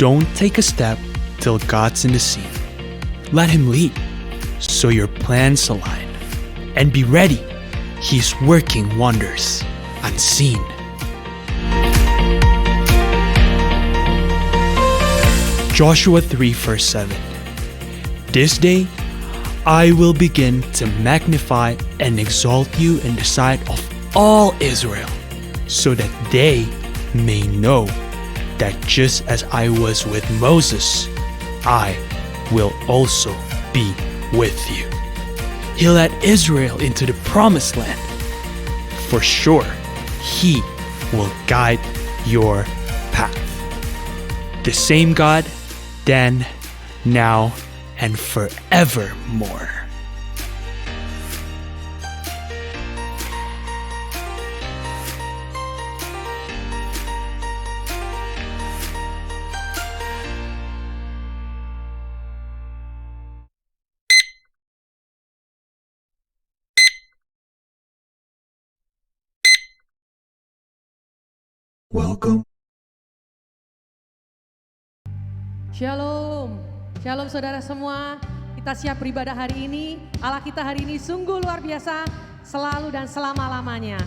Don't take a step till God's in the scene. Let Him lead so your plans align. And be ready, He's working wonders unseen. Joshua 3 verse 7. This day I will begin to magnify and exalt you in the sight of all Israel, so that they may know that just as I was with Moses, I will also be with you. He led Israel into the promised land. For sure, He will guide your path. The same God, then, now, and forevermore. Welcome. Shalom, shalom saudara semua. Kita siap beribadah hari ini. Allah kita hari ini sungguh luar biasa, selalu dan selama-lamanya.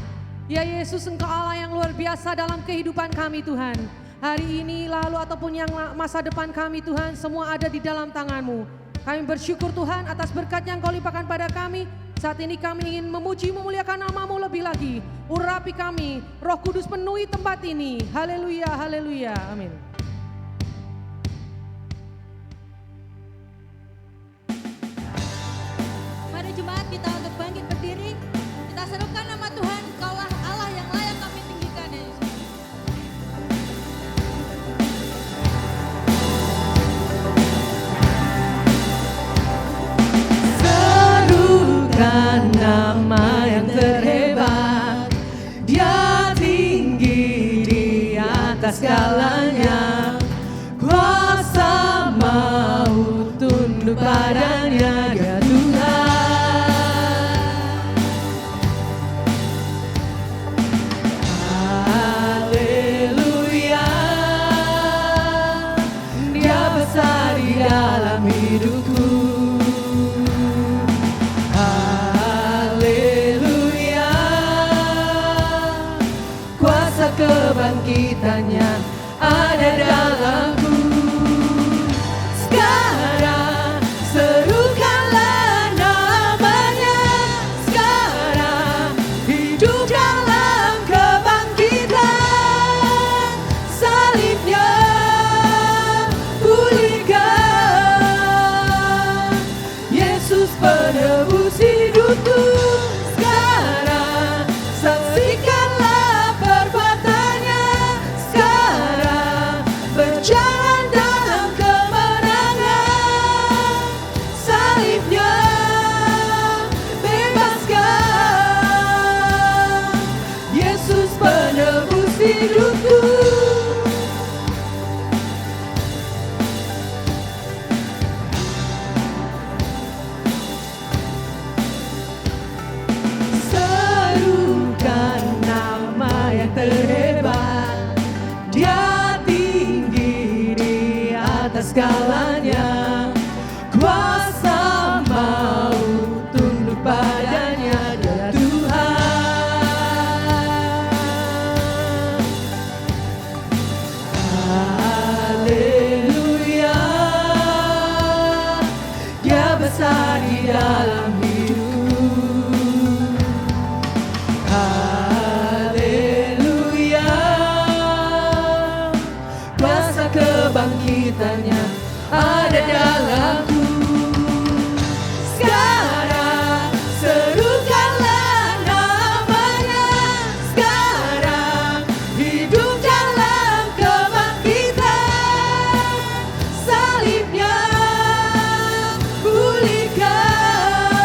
Ya Yesus, Engkau Allah yang luar biasa dalam kehidupan kami Tuhan. Hari ini, lalu ataupun yang masa depan kami Tuhan, semua ada di dalam tangan-Mu. Kami bersyukur Tuhan atas berkat yang Kau limpahkan pada kami. Saat ini kami ingin memuji memuliakan nama-Mu lebih lagi. Urapi kami, Roh Kudus penuhi tempat ini. Haleluya, haleluya, amin. Mari jemaat kita untuk bangkit berdiri. Kita serukan nama Tuhan, Kaulah Allah yang layak kami tinggikan ya Yesus. Serukan nama yang terhebat, Dia tinggi di atas segalanya. Kuasa maut tunduk padanya, Dia Tuhan. Haleluya, Dia besar di dalam hidupku. Haleluya, kuasa kebangkitannya ada dalamku. Sekarang serukanlah namanya, sekarang hidup dalam kebangkitan. Salibnya pulihkan, Yesus penebus hidupku. Sekarang saksikanlah perbuatannya, sekarang berjalan dalam kemenangan. Salibnya bebaskan, Yesus penebus hidupku. Serukan nama yang terhebat, Dia tinggi di atas segalanya. Kuasa maut tunduk padanya, Dia Tuhan. Haleluya, Dia besar di dalam hidupku. Haleluya, kuasa kebangkitannya ada dalamku. Sekarang serukanlah namanya, sekarang hidup dalam kebangkitan. Salibnya pulihkan,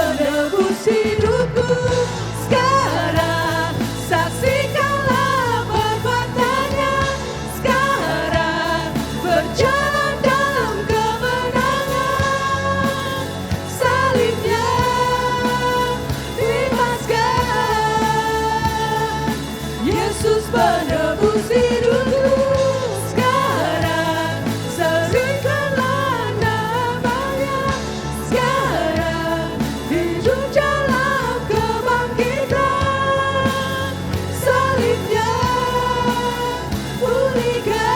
penebus hidupku. Sekarang saksikanlah perbuatannya. Sekarang berjalan dalam kemenangan. Salibnya lepaskan. Yesus penebus hidupku. Sekarang saksikanlah namanya. Sekarang hidup dalam kebangkitan. Salibnya pulihkan.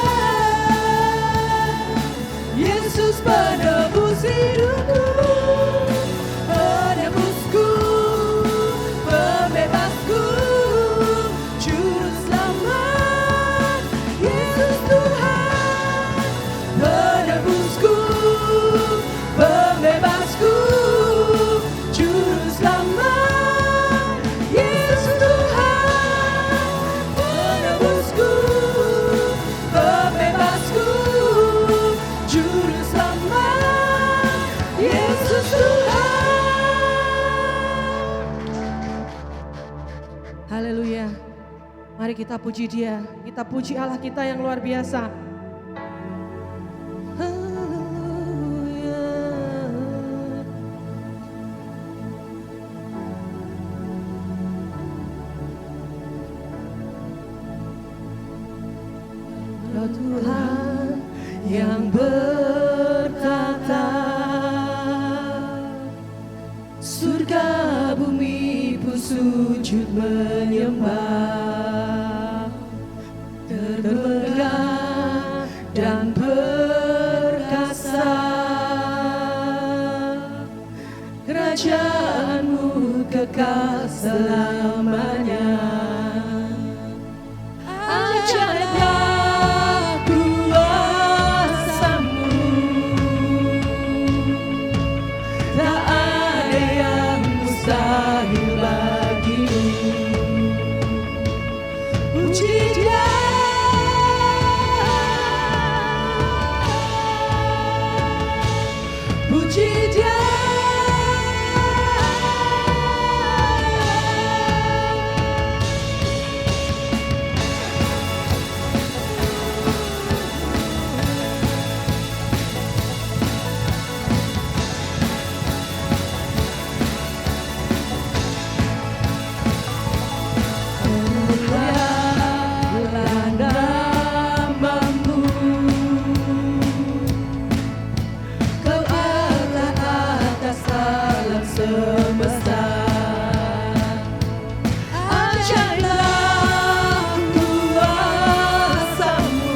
Yesus penebus hidupku. Penebusku, pembebasku, juru selamat, Yesus Tuhan. Penebusku, pembebasku, juru selamat, Yesus Tuhan. Penebusku, pembebasku, juru selamat, Yesus Tuhan. Haleluya. Mari kita puji Dia, kita puji Allah kita yang luar biasa. Haleluya. Engkau Tuhan yang bertata, surga bumi pun sujud menyembah. Termegah dan perkasa, kerajaanmu kekal selamanya. Ajaiblah kuasamu, tak ada yang mustahil bagimu. Puji Dia, puji Dia. Mulialah namamu, Kau Allah atas alam semesta. Ajaiblah kuasamu.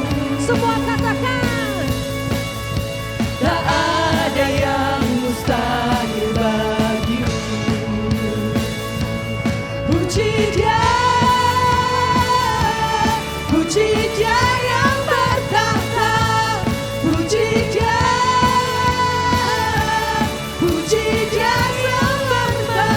Semua katakan, tak ada yang mustahil bagimu. Puji Dia, puji Dia yang bertata. Puji Dia, puji Dia yang bertata.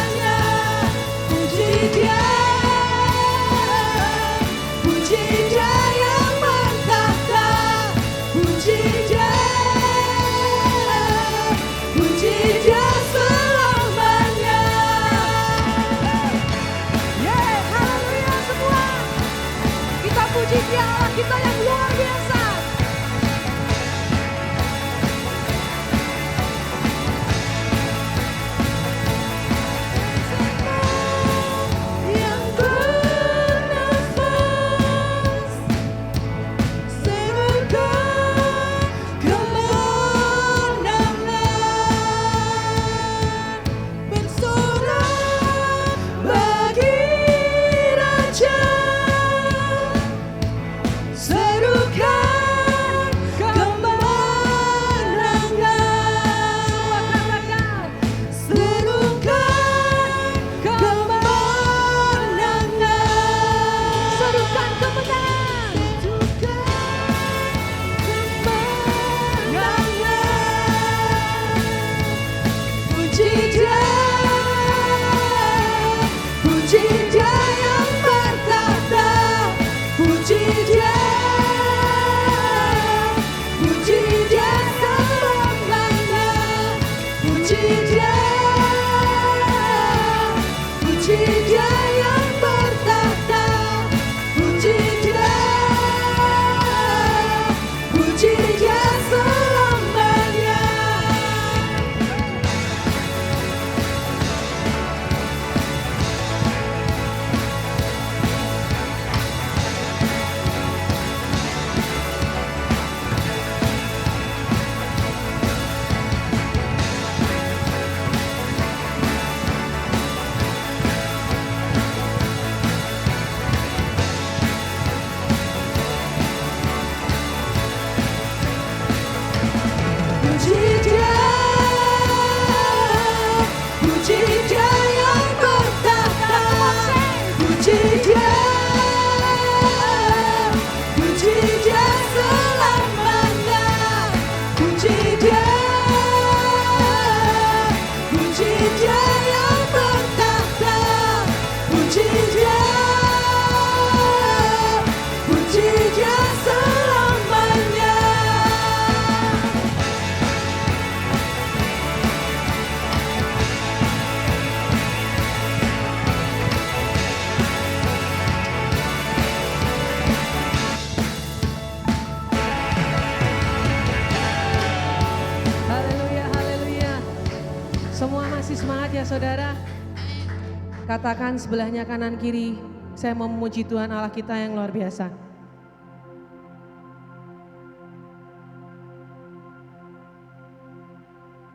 Katakan sebelahnya kanan kiri, saya mau memuji Tuhan Allah kita yang luar biasa.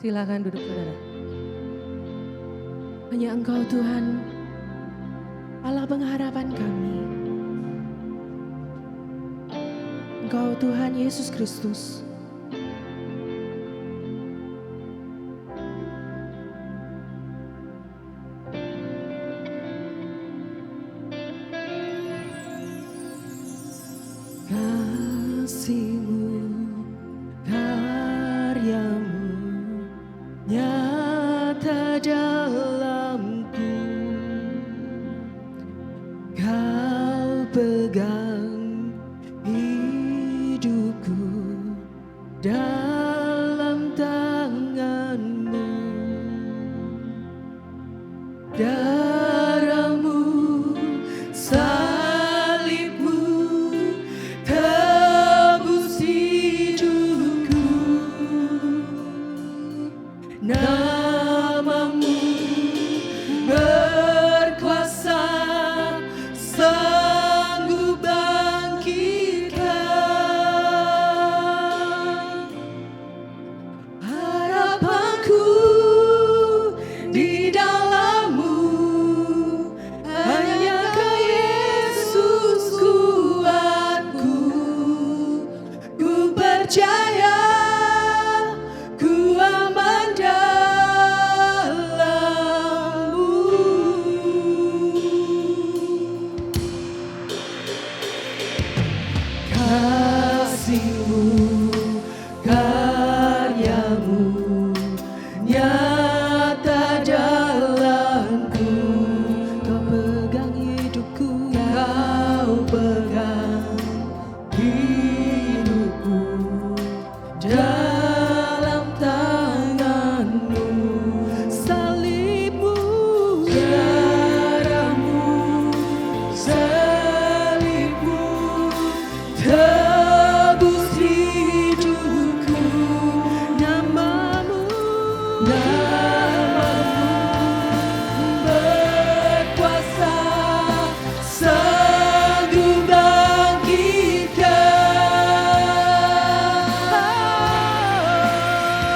Silakan duduk saudara. Hanya Engkau Tuhan, Allah pengharapan kami. Engkau Tuhan Yesus Kristus. Kasih-Mu, karya-Mu nyata dalamku. Kau pegang hidupku dalam tangan-Mu. Darah-Mu, salib-Mu tebus hidupku. Nama-Mu berkuasa, sanggup bangkitkan. Harapanku di dalam-Mu, hanya Kau Yesus kuatku. Ku percaya, ku aman dalam-Mu. Kasih-Mu, karya-Mu nyata dalamku. Kau pegang hidupku, Kau pegang hidupku dalam tangan-Mu. Salib-Mu, darah-Mu, salib-Mu tebus hidupku. Nama-Mu, berkuasa, sanggup bangkitkan.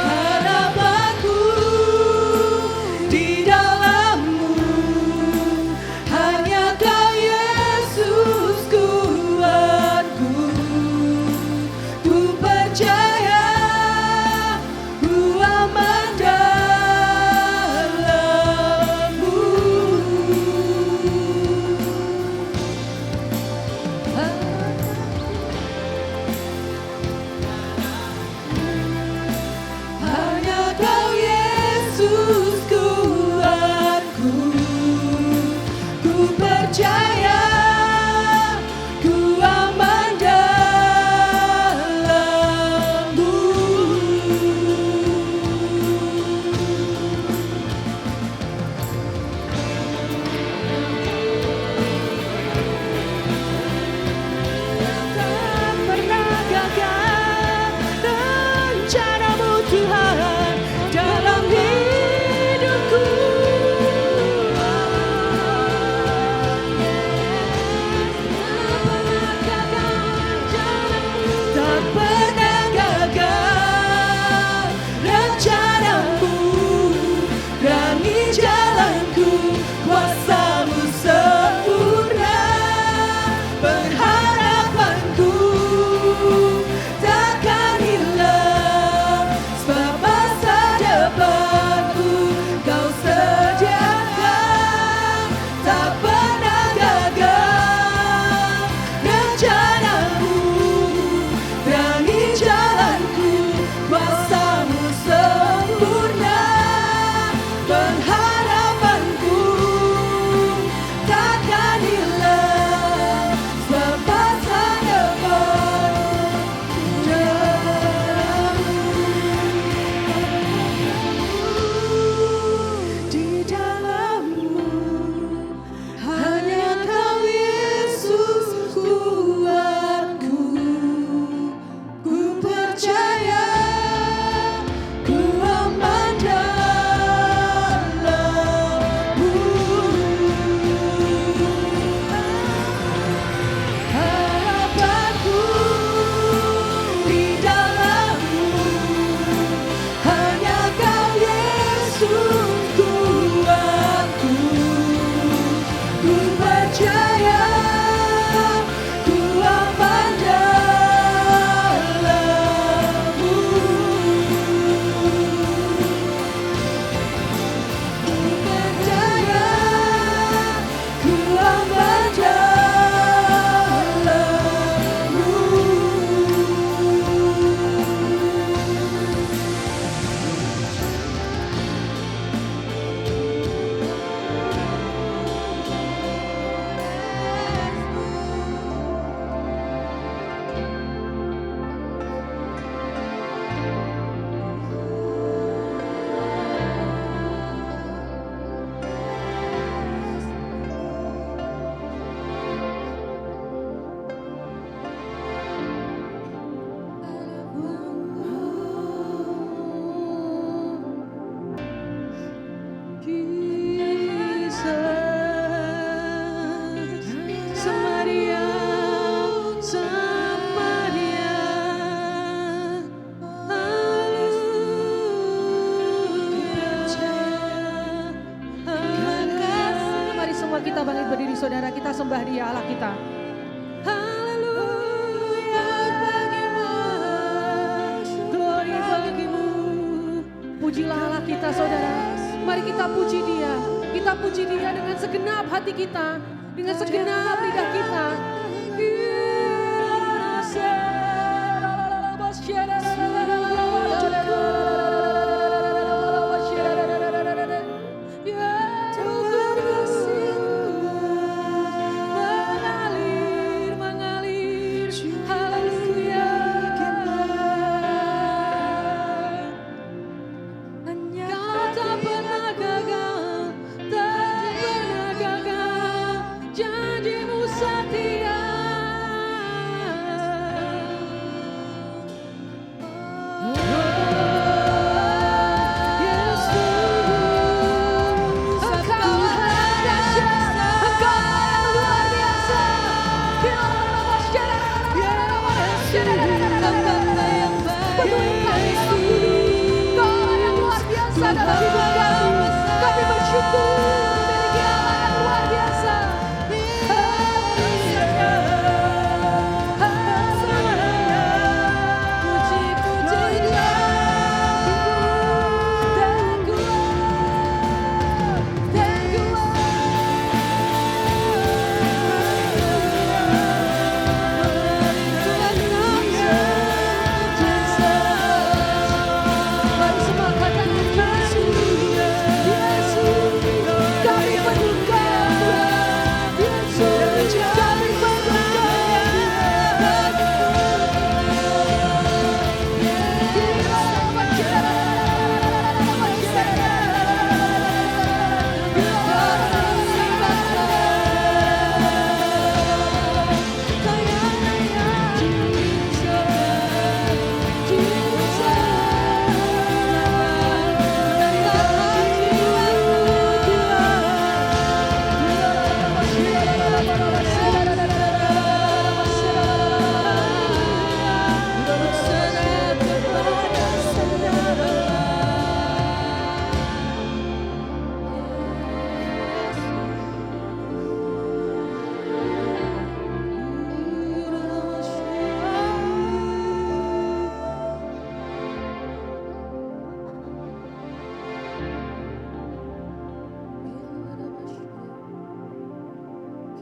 Harapanku di dalam-Mu, hanya Kau Yesus kuatku. Ku percaya, ku aman dalam-Mu. Hanya Kau Yesus kuatku. Ku percaya, ku aman dalam-Mu. Tak pernah gagal rencana-Mu Tuhan dalam hidupku. Tak pernah gagal rencana-Mu, terangi jalanku, kuasa-Mu sempurna. Pengharapanku takkan hilang, sebab masa depanku Kau sediakan. Tak pernah gagal rencana-Mu, terangi jalanku, kuasa-Mu sempurna. Pengharapanku kita bangkit berdiri saudara, kita sembah Dia Allah kita. Haleluya bagimu, glory bagimu. Pujilah Allah kita saudara. Mari kita puji Dia. Kita puji Dia dengan segenap hati kita, dengan segenap lidah kita. Kami bersyukur memiliki Allah yang luar biasa.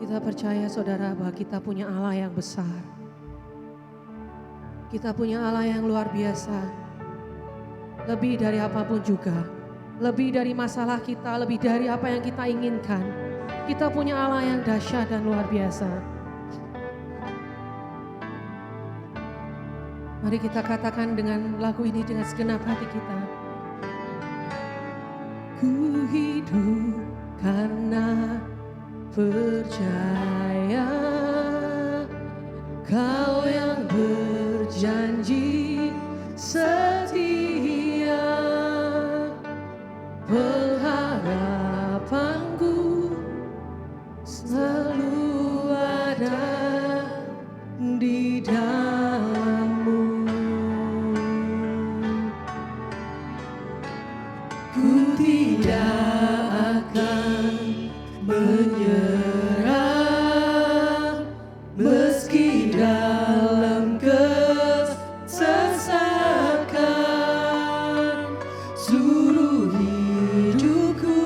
Kita percaya saudara bahwa kita punya Allah yang besar. Kita punya Allah yang luar biasa. Lebih dari apapun juga. Lebih dari masalah kita, lebih dari apa yang kita inginkan. Kita punya Allah yang dahsyat dan luar biasa. Mari kita katakan dengan lagu ini dengan segenap hati kita. Ku hidup karena percaya Kau yang berjanji setia, pengharapanku selalu ada di dalam-Mu. Ku tidak akan menyerah meski dalam kesesakan, seluruh hidupku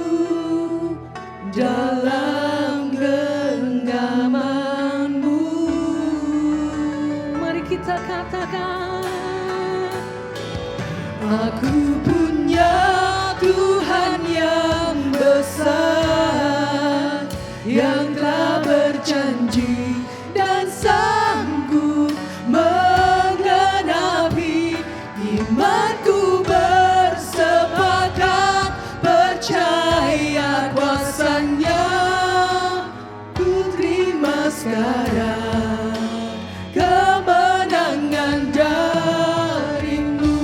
dalam genggaman-Mu. Mari kita katakan, aku punya Tuhan yang besar, yang telah berjanji dan sanggup menggenapi. Imanku bersepakat percaya kuasa-Nya. Ku terima sekarang kemenangan dari-Mu.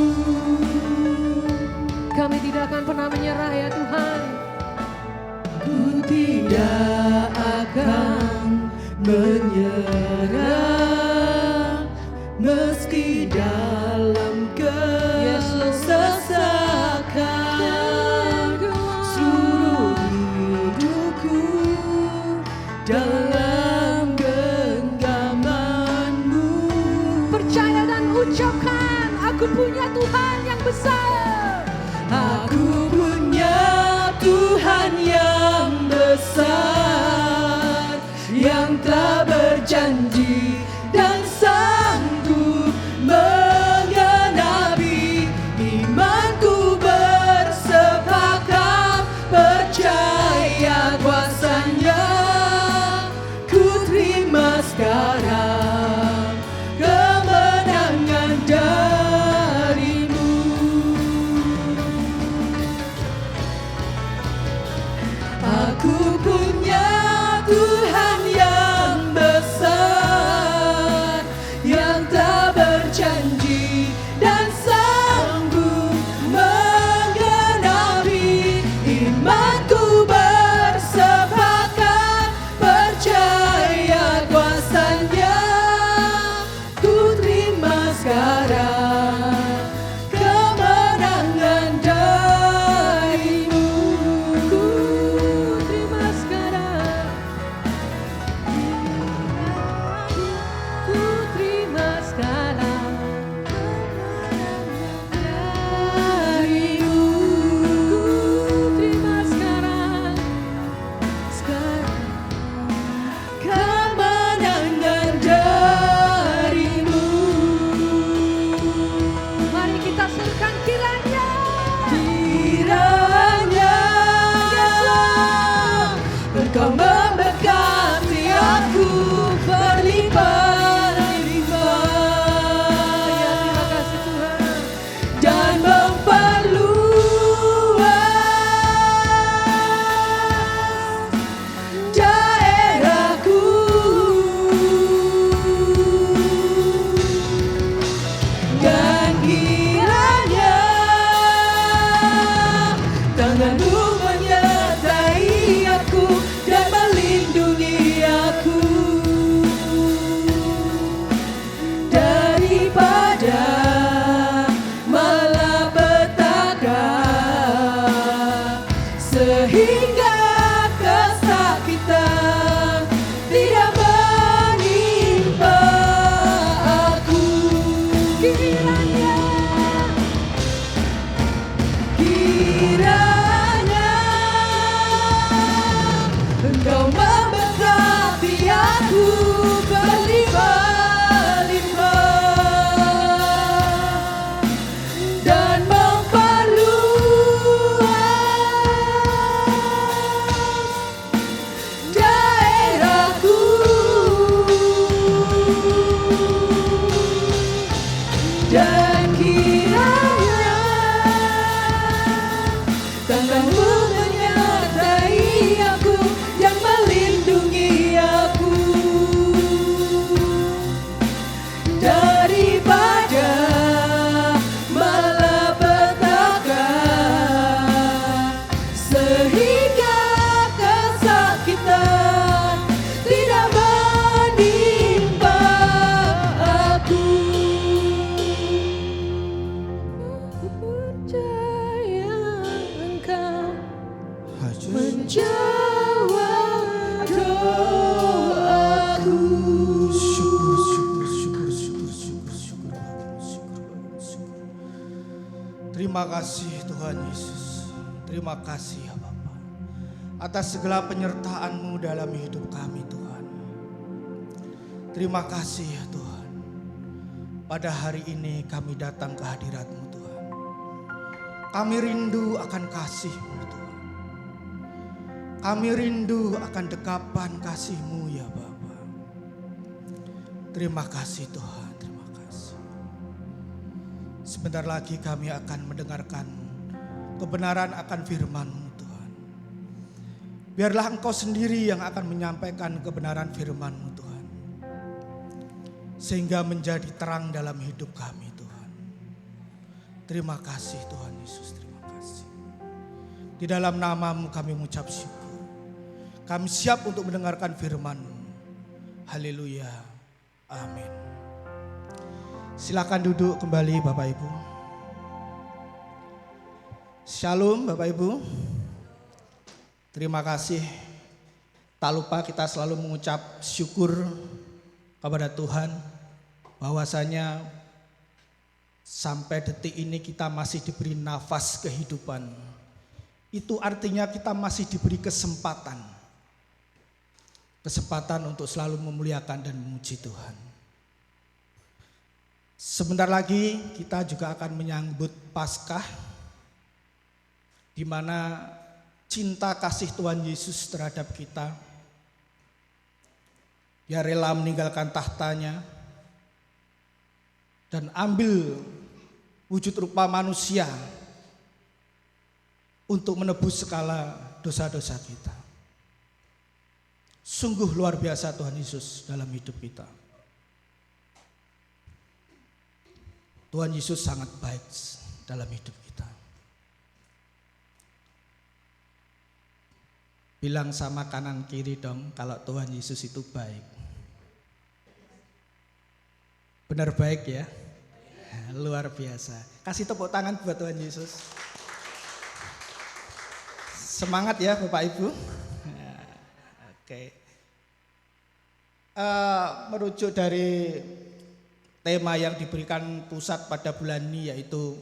Kami tidak akan pernah menyerah ya Tuhan. Ku tidak akan menyerah meski dalam kesesakan, seluruh hidupku dalam genggaman-Mu. Percaya dan ucapkan, aku punya Tuhan yang besar. Aku punya Tuhan yang besar, yang telah berjanji dan sanggup menggenapi. Imanku bersepakat, percaya kuasa-Nya. Ku terima sekarang kemenangan dari-Mu. Aku punya Tuhan yang besar, yang tak berjanji dan sanggup menggenapi. Imanku bersepakat, percaya kuasa-Nya. Ku terima sekarang kemenangan dari-Mu. Ku terima sekarang. Ku terima sekarang dari-Mu. Ku terima sekarang. Sekarang Kemenangan dari-Mu. mari kita serukan kiranya. Kiranya Engkau memberkati aku berlimpah-limpah, Ya, terima kasih Tuhan. dan memperluas daerahku. Dan kiranya tangan-Mu menyertai aku dan melindungi aku daripada malapetaka, sehingga kesakitan tidak menimpa aku. Kiranya Engkau memberkati aku berlimpah-limpah, dan memperluas daerahku. Dan kiranya tangan-Mu menyertai aku dan melindungi aku daripada malapetaka, sehingga kesakitan tidak menimpa aku. Ku percaya Engkau menjawab doaku. Terima kasih Tuhan Yesus. Terima kasih ya Bapa atas segala penyertaan-Mu dalam hidup kami Tuhan. Terima kasih ya Tuhan. Pada hari ini kami datang ke hadirat-Mu Tuhan. Kami rindu akan kasih-Mu Tuhan. Kami rindu akan dekapan kasih-Mu ya Bapa. Terima kasih Tuhan, terima kasih. Sebentar lagi kami akan mendengarkan kebenaran akan firman-Mu Tuhan. Biarlah Engkau sendiri yang akan menyampaikan kebenaran firman-Mu Tuhan. Sehingga menjadi terang dalam hidup kami Tuhan. Terima kasih Tuhan Yesus, terima kasih. Di dalam nama-Mu kami mengucap syukur. Kami siap untuk mendengarkan firman-Mu. Haleluya, amin. Silakan duduk kembali Bapak Ibu. Shalom Bapak Ibu. Terima kasih Tak lupa kita selalu mengucap syukur kepada Tuhan bahwasanya sampai detik ini kita masih diberi nafas kehidupan. Itu artinya kita masih diberi kesempatan untuk selalu memuliakan dan memuji Tuhan. Sebentar lagi kita juga akan menyambut Paskah, di mana cinta kasih Tuhan Yesus terhadap kita, Dia rela meninggalkan tahtanya dan ambil wujud rupa manusia untuk menebus segala dosa-dosa kita. Sungguh luar biasa Tuhan Yesus dalam hidup kita. Tuhan Yesus sangat baik dalam hidup kita. Bilang sama kanan kiri dong kalau Tuhan Yesus itu baik. Benar baik ya? Luar biasa. Kasih tepuk tangan buat Tuhan Yesus. Semangat ya Bapak Ibu. Oke. Merujuk dari tema yang diberikan pusat pada bulan ini, yaitu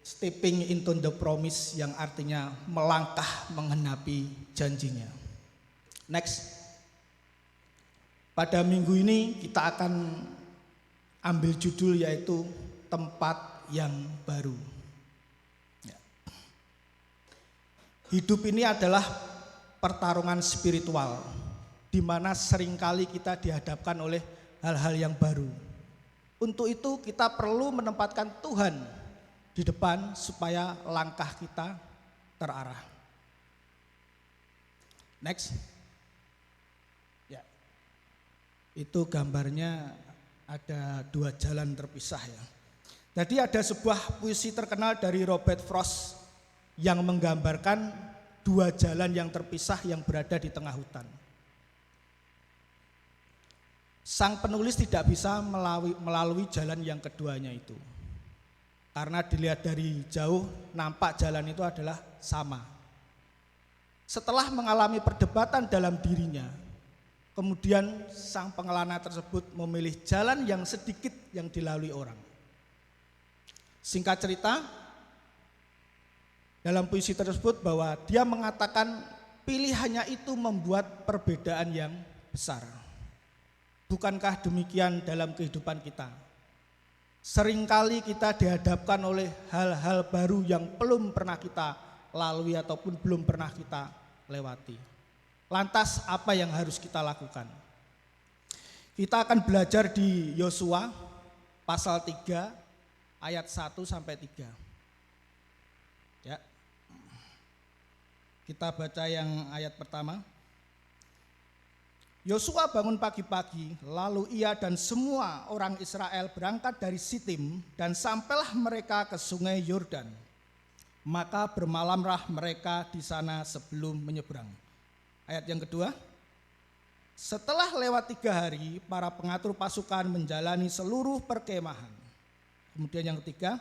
Stepping into the Promise, yang artinya melangkah menggenapi janjinya. Next. Pada minggu ini kita akan ambil judul yaitu tempat yang baru. Ya. Hidup ini adalah pertarungan spiritual, di mana seringkali kita dihadapkan oleh hal-hal yang baru. Untuk itu kita perlu menempatkan Tuhan di depan supaya langkah kita terarah. Next. Ya. Itu gambarnya ada dua jalan terpisah ya. Jadi ada sebuah puisi terkenal dari Robert Frost yang menggambarkan dua jalan yang terpisah yang berada di tengah hutan. Sang penulis tidak bisa melalui jalan yang keduanya itu. Karena dilihat dari jauh nampak jalan itu adalah sama. Setelah mengalami perdebatan dalam dirinya, kemudian sang pengelana tersebut memilih jalan yang sedikit yang dilalui orang. Singkat cerita, dalam puisi tersebut bahwa dia mengatakan pilihannya itu membuat perbedaan yang besar. Bukankah demikian dalam kehidupan kita? Seringkali kita dihadapkan oleh hal-hal baru yang belum pernah kita lalui ataupun belum pernah kita lewati. Lantas apa yang harus kita lakukan? Kita akan belajar di Yosua pasal 3 ayat 1 sampai 3. Ya. Kita baca yang ayat pertama. Yosua bangun pagi-pagi, lalu ia dan semua orang Israel berangkat dari Sitim dan sampailah mereka ke sungai Yordan. Maka bermalamlah mereka di sana sebelum menyeberang. Ayat yang kedua, setelah lewat 3 hari, para pengatur pasukan menjalani seluruh perkemahan. Kemudian yang ketiga,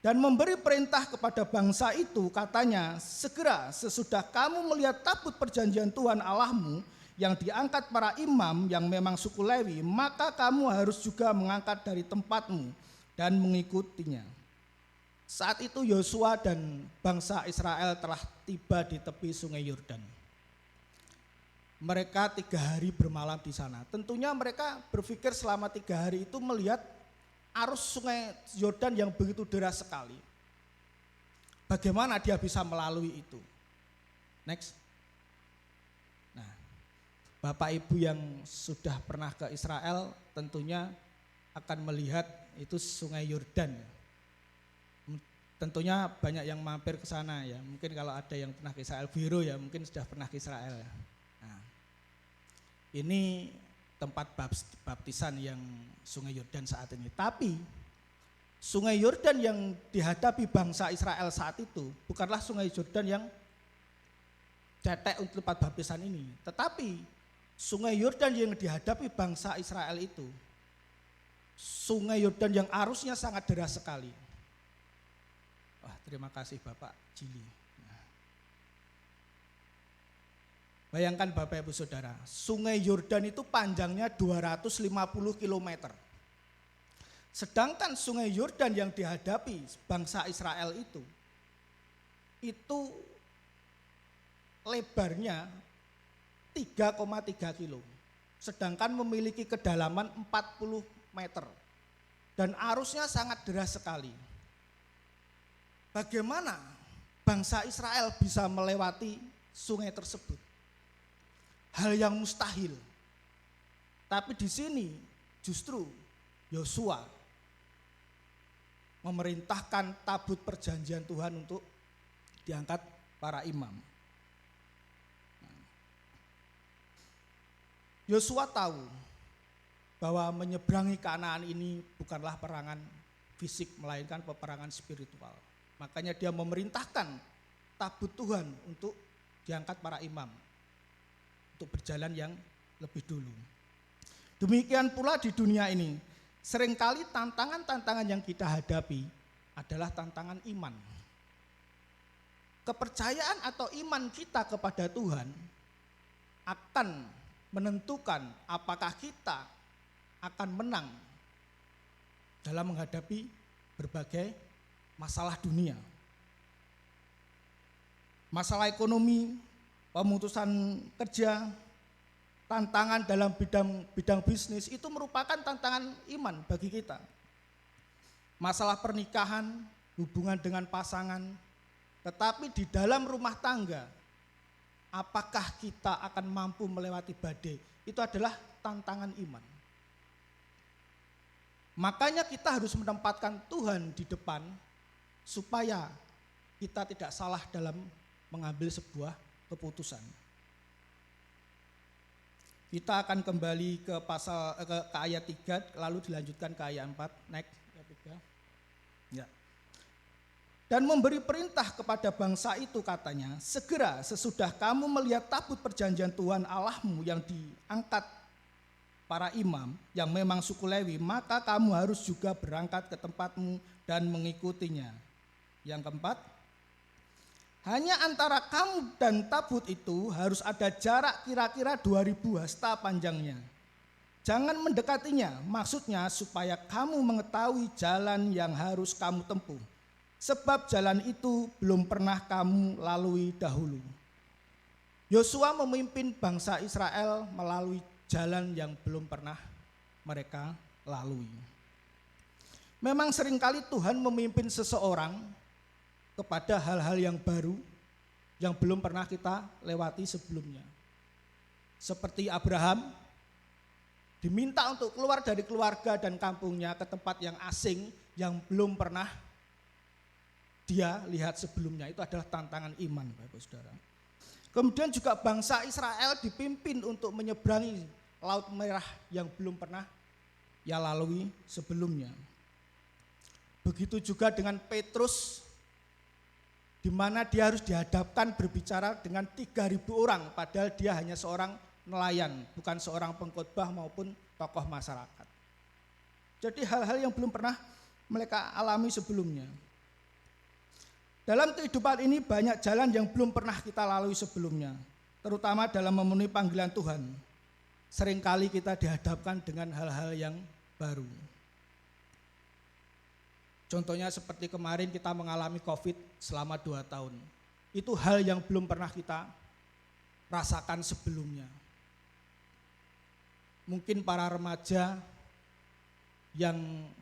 dan memberi perintah kepada bangsa itu, katanya, segera sesudah kamu melihat tabut perjanjian Tuhan Allahmu yang diangkat para imam yang memang suku Lewi, maka kamu harus juga mengangkat dari tempatmu dan mengikutinya. Saat itu Yosua dan bangsa Israel telah tiba di tepi sungai Yordan. Mereka 3 hari bermalam di sana. Tentunya mereka berpikir selama 3 hari itu melihat arus sungai Yordan yang begitu deras sekali. Bagaimana dia bisa melalui itu? Next. Nah, Bapak Ibu yang sudah pernah ke Israel tentunya akan melihat itu sungai Yordan. Tentunya banyak yang mampir ke sana ya. Mungkin kalau ada yang pernah ke Israel Biro ya, mungkin sudah pernah ke Israel ya. Nah, ini tempat baptisan yang sungai Yordan saat ini. Tapi sungai Yordan yang dihadapi bangsa Israel saat itu bukanlah sungai Yordan yang cetek untuk tempat baptisan ini. Tetapi sungai Yordan yang dihadapi bangsa Israel itu sungai Yordan yang arusnya sangat deras sekali. Wah, terima kasih Bapak Jili. Bayangkan Bapak Ibu Saudara, Sungai Yordan itu panjangnya 250 km. Sedangkan Sungai Yordan yang dihadapi bangsa Israel itu lebarnya 3,3 kilo. Sedangkan memiliki kedalaman 40 meter. Dan arusnya sangat deras sekali. Bagaimana bangsa Israel bisa melewati sungai tersebut? Hal yang mustahil. Tapi di sini justru Yosua memerintahkan tabut perjanjian Tuhan untuk diangkat para imam. Yosua tahu bahwa menyeberangi Kanaan ini bukanlah peperangan fisik melainkan peperangan spiritual. Makanya dia memerintahkan tabut Tuhan untuk diangkat para imam untuk berjalan yang lebih dulu. Demikian pula di dunia ini, seringkali tantangan-tantangan yang kita hadapi adalah tantangan iman. Kepercayaan atau iman kita kepada Tuhan akan menentukan apakah kita akan menang dalam menghadapi berbagai masalah dunia. Masalah ekonomi, pemutusan kerja, tantangan dalam bidang bisnis itu merupakan tantangan iman bagi kita. Masalah pernikahan, hubungan dengan pasangan, tetapi di dalam rumah tangga, apakah kita akan mampu melewati badai? Itu adalah tantangan iman. Makanya kita harus menempatkan Tuhan di depan supaya kita tidak salah dalam mengambil sebuah keputusan. Kita akan kembali ke ayat 3 lalu dilanjutkan ke ayat 4. Next, ayat 3. Ya. Dan memberi perintah kepada bangsa itu katanya, segera sesudah kamu melihat tabut perjanjian Tuhan Allahmu yang diangkat para imam yang memang suku Lewi, maka kamu harus juga berangkat ke tempatmu dan mengikutinya. Yang keempat, hanya antara kamu dan tabut itu harus ada jarak kira-kira 2000 hasta panjangnya. Jangan mendekatinya, maksudnya supaya kamu mengetahui jalan yang harus kamu tempuh. Sebab jalan itu belum pernah kamu lalui dahulu. Yosua memimpin bangsa Israel melalui jalan yang belum pernah mereka lalui. Memang seringkali Tuhan memimpin seseorang kepada hal-hal yang baru yang belum pernah kita lewati sebelumnya. Seperti Abraham diminta untuk keluar dari keluarga dan kampungnya ke tempat yang asing yang belum pernah dia lihat sebelumnya. Itu adalah tantangan iman, Bapak Saudara. Kemudian juga bangsa Israel dipimpin untuk menyeberangi Laut Merah yang belum pernah ia lalui sebelumnya. Begitu juga dengan Petrus, di mana dia harus dihadapkan berbicara dengan 3.000 orang, padahal dia hanya seorang nelayan, bukan seorang pengkhotbah maupun tokoh masyarakat. Jadi hal-hal yang belum pernah mereka alami sebelumnya. Dalam kehidupan ini banyak jalan yang belum pernah kita lalui sebelumnya, terutama dalam memenuhi panggilan Tuhan. Seringkali kita dihadapkan dengan hal-hal yang baru. Contohnya seperti kemarin kita mengalami COVID selama 2 tahun. Itu hal yang belum pernah kita rasakan sebelumnya. Mungkin para remaja yang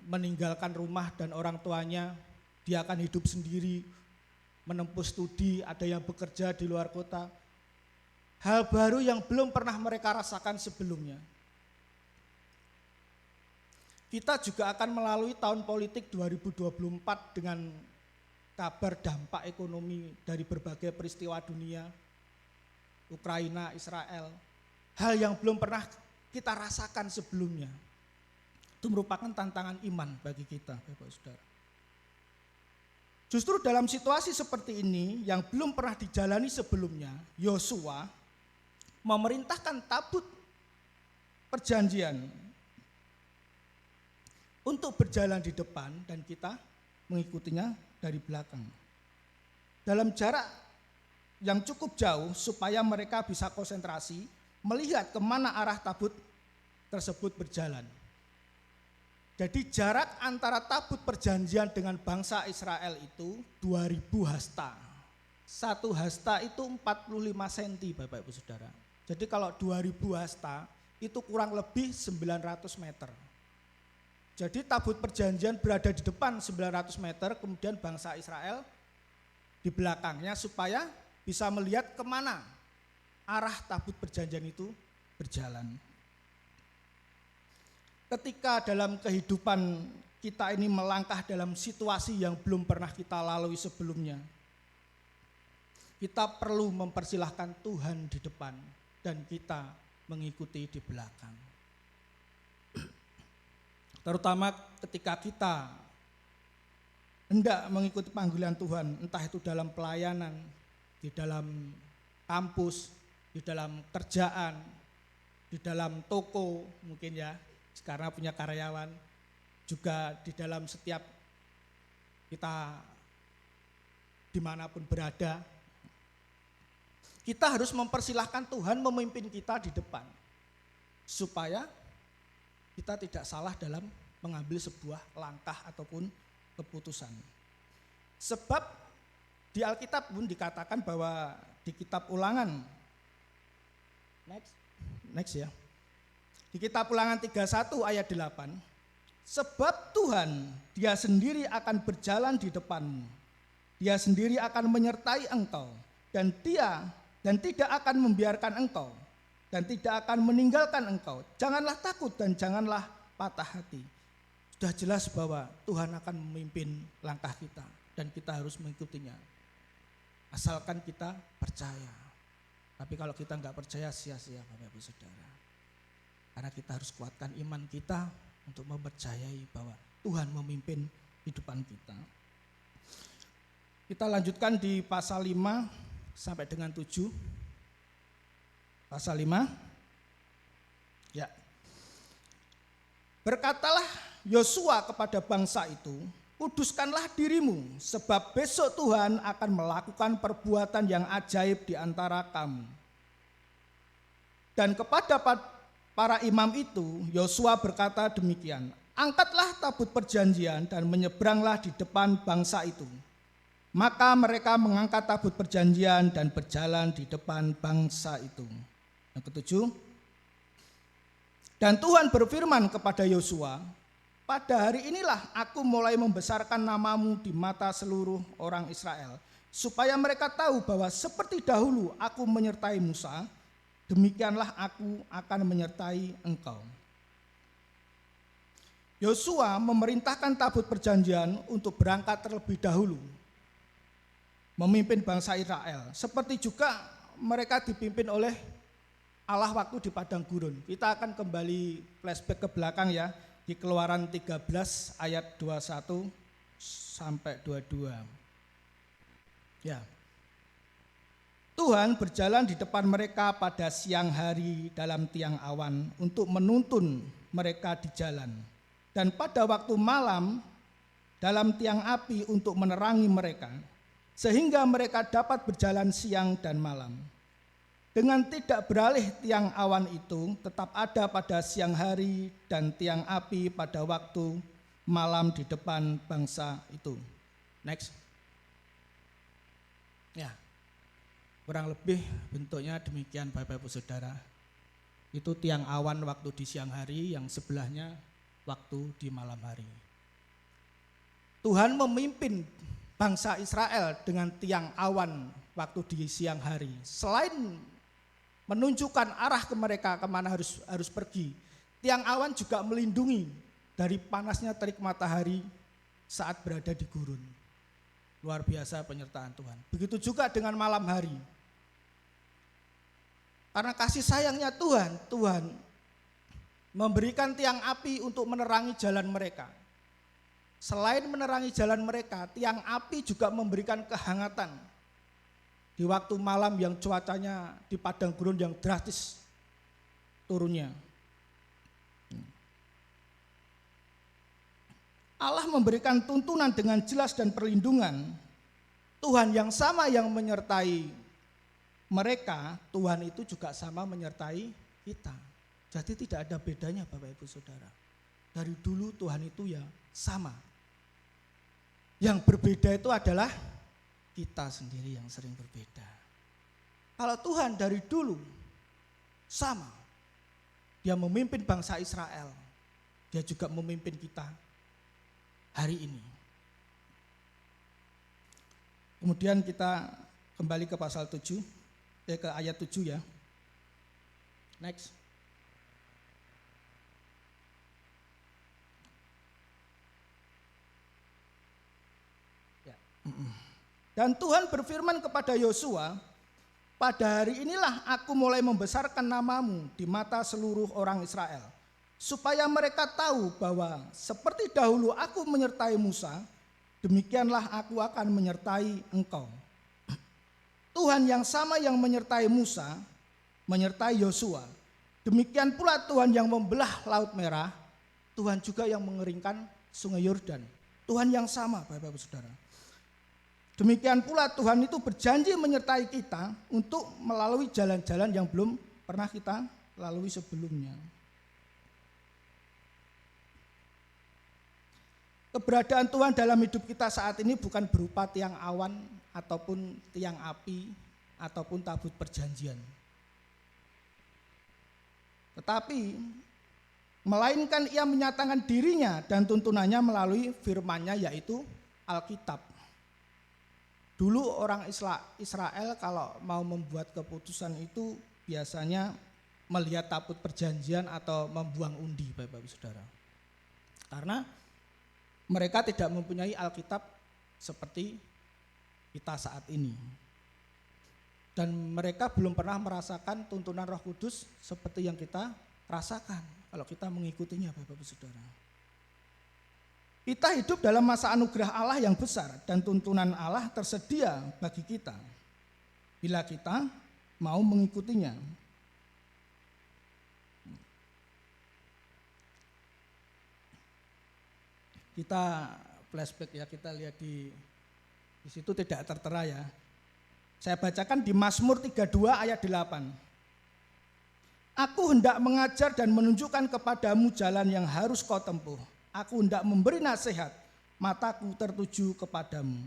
meninggalkan rumah dan orang tuanya, dia akan hidup sendiri, menempuh studi, ada yang bekerja di luar kota. Hal baru yang belum pernah mereka rasakan sebelumnya. Kita juga akan melalui tahun politik 2024 dengan kabar dampak ekonomi dari berbagai peristiwa dunia, Ukraina, Israel. Hal yang belum pernah kita rasakan sebelumnya. Itu merupakan tantangan iman bagi kita, Bapak Saudara. Justru dalam situasi seperti ini yang belum pernah dijalani sebelumnya, Yosua memerintahkan tabut perjanjian untuk berjalan di depan dan kita mengikutinya dari belakang. Dalam jarak yang cukup jauh supaya mereka bisa konsentrasi melihat kemana arah tabut tersebut berjalan. Jadi jarak antara tabut perjanjian dengan bangsa Israel itu 2000 hasta. Satu hasta itu 45 cm Bapak Ibu Saudara. Jadi kalau 2000 hasta itu kurang lebih 900 meter. Jadi tabut perjanjian berada di depan 900 meter, kemudian bangsa Israel di belakangnya supaya bisa melihat kemana arah tabut perjanjian itu berjalan. Ketika dalam kehidupan kita ini melangkah dalam situasi yang belum pernah kita lalui sebelumnya, kita perlu mempersilahkan Tuhan di depan dan kita mengikuti di belakang. Terutama ketika kita hendak mengikuti panggilan Tuhan, entah itu dalam pelayanan, di dalam kampus, di dalam kerjaan, di dalam toko mungkin ya, karena punya karyawan, juga di dalam setiap kita dimanapun berada, kita harus mempersilahkan Tuhan memimpin kita di depan, supaya kita tidak salah dalam mengambil sebuah langkah ataupun keputusan. Sebab di Alkitab pun dikatakan bahwa di kitab Ulangan, next ya, di kitab Ulangan 31 ayat 8, sebab Tuhan dia sendiri akan berjalan di depanmu, dia sendiri akan menyertai engkau, dan tidak akan membiarkan engkau, dan tidak akan meninggalkan engkau. Janganlah takut dan janganlah patah hati. Sudah jelas bahwa Tuhan akan memimpin langkah kita, dan kita harus mengikutinya. Asalkan kita percaya. Tapi kalau kita nggak percaya, sia-sia Bapak Ibu Saudara. Karena kita harus kuatkan iman kita untuk mempercayai bahwa Tuhan memimpin kehidupan kita. Kita lanjutkan di pasal 5 sampai dengan 7. Pasal 5. Ya. Berkatalah Yosua kepada bangsa itu, kuduskanlah dirimu, sebab besok Tuhan akan melakukan perbuatan yang ajaib di antara kamu. Dan kepada para imam itu, Yosua berkata demikian, angkatlah tabut perjanjian dan menyeberanglah di depan bangsa itu. Maka mereka mengangkat tabut perjanjian dan berjalan di depan bangsa itu. Yang ketujuh, dan Tuhan berfirman kepada Yosua, pada hari inilah aku mulai membesarkan namamu di mata seluruh orang Israel, supaya mereka tahu bahwa seperti dahulu aku menyertai Musa, demikianlah aku akan menyertai engkau. Yosua memerintahkan tabut perjanjian untuk berangkat terlebih dahulu, memimpin bangsa Israel. Seperti juga mereka dipimpin oleh Allah waktu di padang gurun. Kita akan kembali flashback ke belakang ya, di Keluaran 13 ayat 21 sampai 22. Ya. Tuhan berjalan di depan mereka pada siang hari dalam tiang awan untuk menuntun mereka di jalan. Dan pada waktu malam dalam tiang api untuk menerangi mereka, sehingga mereka dapat berjalan siang dan malam. Dengan tidak beralih tiang awan itu tetap ada pada siang hari dan tiang api pada waktu malam di depan bangsa itu. Next. Ya. Kurang lebih bentuknya demikian Bapak Ibu Saudara. Itu tiang awan waktu di siang hari, yang sebelahnya waktu di malam hari. Tuhan memimpin bangsa Israel dengan tiang awan waktu di siang hari. Selain menunjukkan arah ke mereka kemana harus pergi, tiang awan juga melindungi dari panasnya terik matahari saat berada di gurun. Luar biasa penyertaan Tuhan. Begitu juga dengan malam hari. Karena kasih sayangnya Tuhan memberikan tiang api untuk menerangi jalan mereka. Selain menerangi jalan mereka, tiang api juga memberikan kehangatan di waktu malam yang cuacanya di padang gurun yang drastis turunnya. Allah memberikan tuntunan dengan jelas dan perlindungan. Tuhan yang sama yang menyertai mereka, Tuhan itu juga sama menyertai kita. Jadi tidak ada bedanya Bapak Ibu Saudara. Dari dulu Tuhan itu ya sama. Yang berbeda itu adalah kita sendiri yang sering berbeda. Kalau Tuhan dari dulu sama, dia memimpin bangsa Israel, dia juga memimpin kita hari ini. Kemudian kita kembali ke pasal 7, ke ayat 7 ya. Next. Ya. Dan Tuhan berfirman kepada Yosua, pada hari inilah aku mulai membesarkan namamu di mata seluruh orang Israel, supaya mereka tahu bahwa seperti dahulu aku menyertai Musa, demikianlah aku akan menyertai engkau. Tuhan yang sama yang menyertai Musa, menyertai Yosua, demikian pula Tuhan yang membelah Laut Merah, Tuhan juga yang mengeringkan Sungai Yordan. Tuhan yang sama Bapak-Ibu Saudara. Demikian pula Tuhan itu berjanji menyertai kita untuk melalui jalan-jalan yang belum pernah kita lalui sebelumnya. Keberadaan Tuhan dalam hidup kita saat ini bukan berupa tiang awan ataupun tiang api ataupun tabut perjanjian. Tetapi melainkan ia menyatakan dirinya dan tuntunannya melalui firman-Nya yaitu Alkitab. Dulu orang Israel kalau mau membuat keputusan itu biasanya melihat tabut perjanjian atau membuang undi Bapak-Ibu Saudara. Karena mereka tidak mempunyai Alkitab seperti kita saat ini. Dan mereka belum pernah merasakan tuntunan Roh Kudus seperti yang kita rasakan kalau kita mengikutinya Bapak-Ibu Saudara. Kita hidup dalam masa anugerah Allah yang besar dan tuntunan Allah tersedia bagi kita bila kita mau mengikutinya. Kita flashback ya, kita lihat di situ tidak tertera ya. Saya bacakan di Mazmur 32 ayat 8. Aku hendak mengajar dan menunjukkan kepadamu jalan yang harus kau tempuh. Aku hendak memberi nasihat, mataku tertuju kepadamu.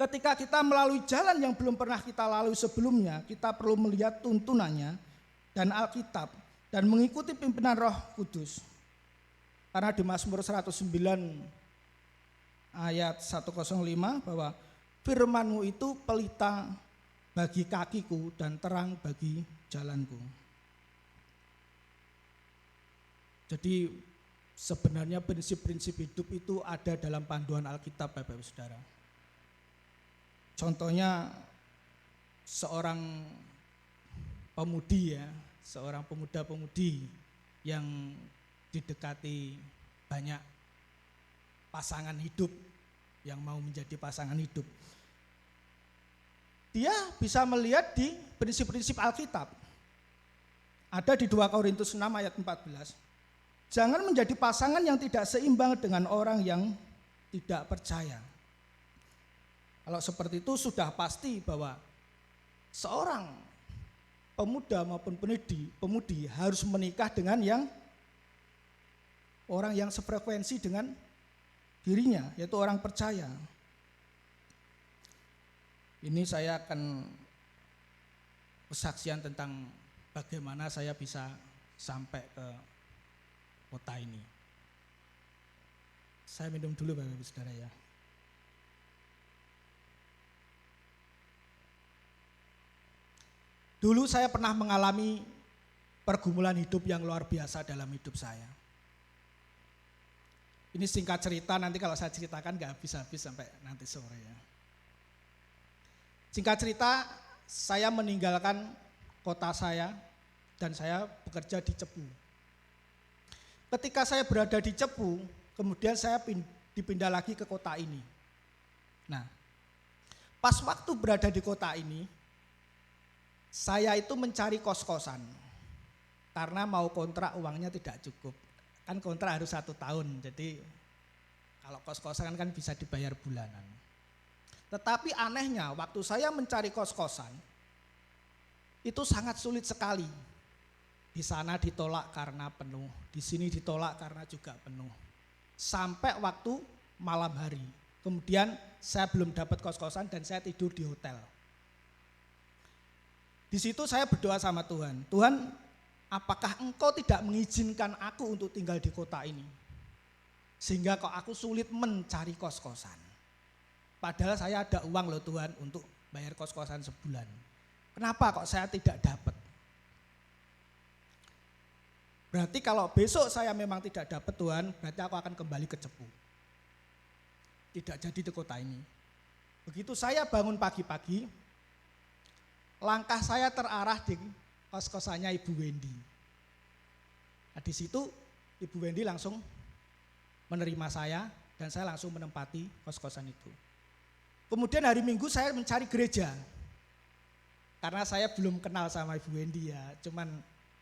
Ketika kita melalui jalan yang belum pernah kita lalui sebelumnya, kita perlu melihat tuntunannya dan Alkitab dan mengikuti pimpinan Roh Kudus. Karena di Mazmur 109 ayat 105 bahwa firman-Mu itu pelita bagi kakiku dan terang bagi jalanku. Jadi sebenarnya prinsip-prinsip hidup itu ada dalam panduan Alkitab Bapak-Ibu Saudara. Contohnya seorang pemudi ya, seorang pemuda-pemudi yang didekati banyak pasangan hidup yang mau menjadi pasangan hidup. Dia bisa melihat di prinsip-prinsip Alkitab. Ada di 2 Korintus 6 ayat 14. Jangan menjadi pasangan yang tidak seimbang dengan orang yang tidak percaya. Kalau seperti itu sudah pasti bahwa seorang pemuda maupun pemudi harus menikah dengan orang yang sefrekuensi dengan dirinya, yaitu orang percaya. Ini saya akan kesaksian tentang bagaimana saya bisa sampai ke kota ini. Saya minum dulu Bapak-Ibu Saudara ya. Dulu saya pernah mengalami pergumulan hidup yang luar biasa dalam hidup saya. Ini singkat cerita, nanti kalau saya ceritakan gak habis-habis sampai nanti sore ya. Singkat cerita, saya meninggalkan kota saya dan saya bekerja di Cepu. Ketika saya berada di Cepu, kemudian saya dipindah lagi ke kota ini. Nah, pas waktu berada di kota ini, saya itu mencari kos-kosan. Karena mau kontrak uangnya tidak cukup. Kan kontrak harus 1 tahun, jadi kalau kos-kosan kan bisa dibayar bulanan. Tetapi anehnya waktu saya mencari kos-kosan, itu sangat sulit sekali. Di sana ditolak karena penuh, di sini ditolak karena juga penuh. Sampai waktu malam hari. Kemudian saya belum dapat kos-kosan dan saya tidur di hotel. Di situ saya berdoa sama Tuhan, Tuhan, apakah Engkau tidak mengizinkan aku untuk tinggal di kota ini? Sehingga kok aku sulit mencari kos-kosan. Padahal saya ada uang loh Tuhan untuk bayar kos-kosan sebulan. Kenapa kok saya tidak dapat? Berarti kalau besok saya memang tidak dapat Tuhan, berarti aku akan kembali ke Cepu. Tidak jadi di kota ini. Begitu saya bangun pagi-pagi, langkah saya terarah di kos-kosannya Ibu Wendy. Nah, di situ Ibu Wendy langsung menerima saya dan saya langsung menempati kos-kosan itu. Kemudian hari Minggu saya mencari gereja. Karena saya belum kenal sama Ibu Wendy ya, cuman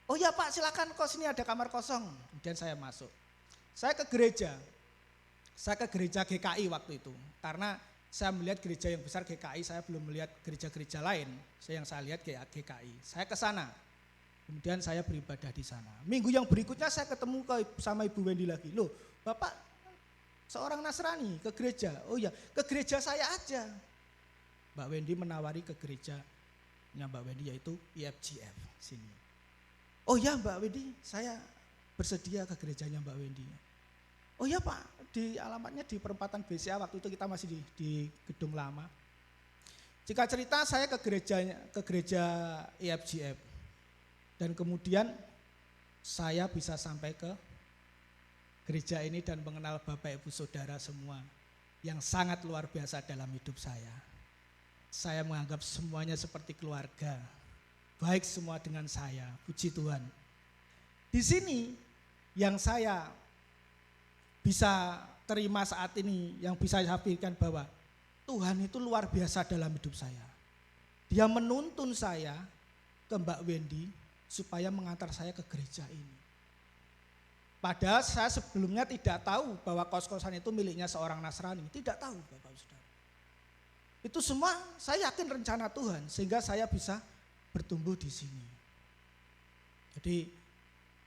oh ya Pak silakan kos ini ada kamar kosong. Kemudian saya masuk. Saya ke gereja GKI waktu itu. Karena saya melihat gereja yang besar GKI, saya belum melihat gereja-gereja lain. Yang saya lihat GKI. Saya ke sana. Kemudian saya beribadah di sana. Minggu yang berikutnya saya ketemu sama Ibu Wendy lagi. Loh Bapak seorang Nasrani ke gereja. Oh ya ke gereja saya aja. Mbak Wendy menawari ke gerejanya Mbak Wendy yaitu IFGF sini. Oh ya Mbak Wendy, saya bersedia ke gerejanya Mbak Wendy. Oh ya Pak, di alamatnya di perempatan BCA, waktu itu kita masih di gedung lama. Jika cerita saya ke gereja IFGF dan kemudian saya bisa sampai ke gereja ini dan mengenal Bapak Ibu Saudara semua yang sangat luar biasa dalam hidup saya. Saya menganggap semuanya seperti keluarga. Baik semua dengan saya, puji Tuhan. Di sini yang saya bisa terima saat ini, yang bisa saya pikirkan bahwa Tuhan itu luar biasa dalam hidup saya. Dia menuntun saya ke Mbak Wendy supaya mengantar saya ke gereja ini. Padahal saya sebelumnya tidak tahu bahwa kos-kosan itu miliknya seorang Nasrani, tidak tahu Bapak Saudara. Itu semua saya yakin rencana Tuhan sehingga saya bisa bertumbuh di sini. Jadi